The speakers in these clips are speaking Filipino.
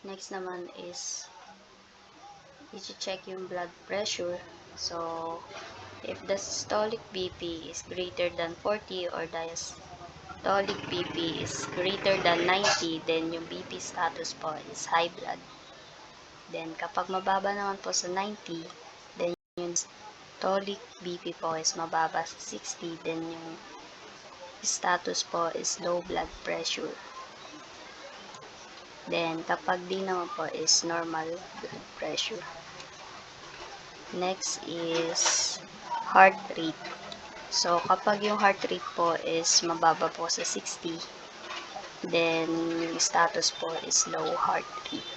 Next naman is i-check yung blood pressure. So, if the systolic BP is greater than 40 or diastolic BP is greater than 90, then yung BP status po is high blood. Then, kapag mababa naman po sa 90, then yung systolic BP po is mababa sa 60, then yung status po is low blood pressure. Then, kapag di naman po is normal blood pressure. Next is heart rate. So, kapag yung heart rate po is mababa po sa 60, then yung status po is low heart rate.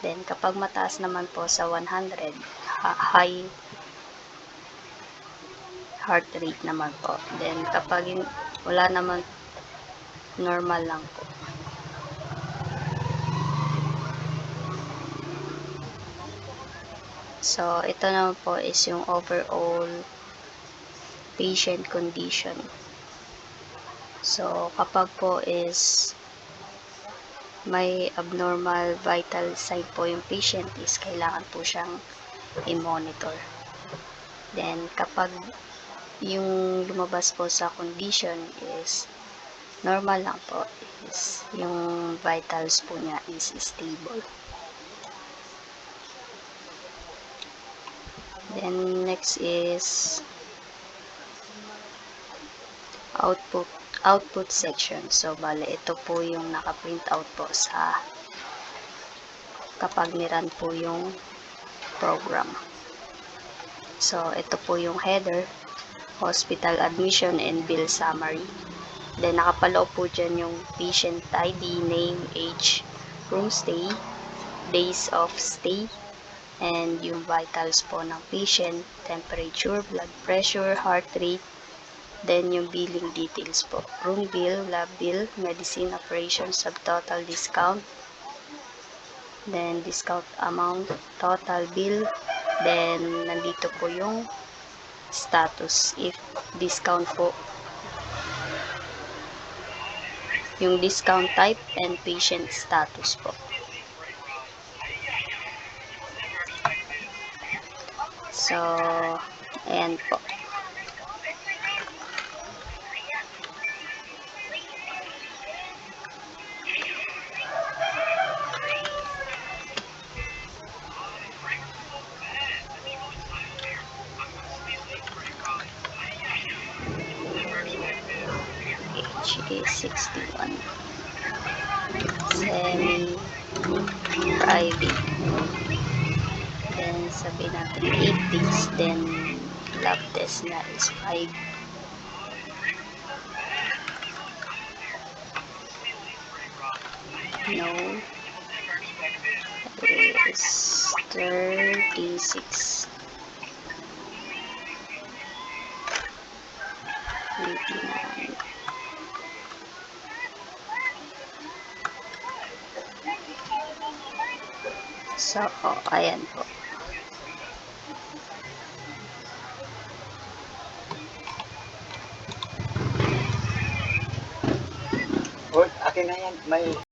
Then, kapag mataas naman po sa 100, high heart rate naman po. Then, kapag wala naman, normal lang po. So, ito naman po is yung overall patient condition. So, kapag po is may abnormal vital sign po yung patient is kailangan po siyang i-monitor. Then, kapag yung lumabas po sa condition is normal lang po, is yung vitals po niya is stable. Then, next is output section. So, bale, ito po yung naka-print out po sa kapag niran po yung program. So, ito po yung header, hospital admission and bill summary. Then, nakapaloob po dyan yung patient ID, name, age, room stay, days of stay, and yung vitals po ng patient, temperature, blood pressure, heart rate, then yung billing details po, room bill, lab bill, medicine, operation, subtotal, discount, then discount amount, total bill, then nandito po yung status, if discount po, yung discount type, and patient status po. So, ayan po. Age is 61. Semi-private. Then, sabihin natin 8 days. Then, lab test na is 5. No. Is 36. 89. So, ayan po. Akin na yan. May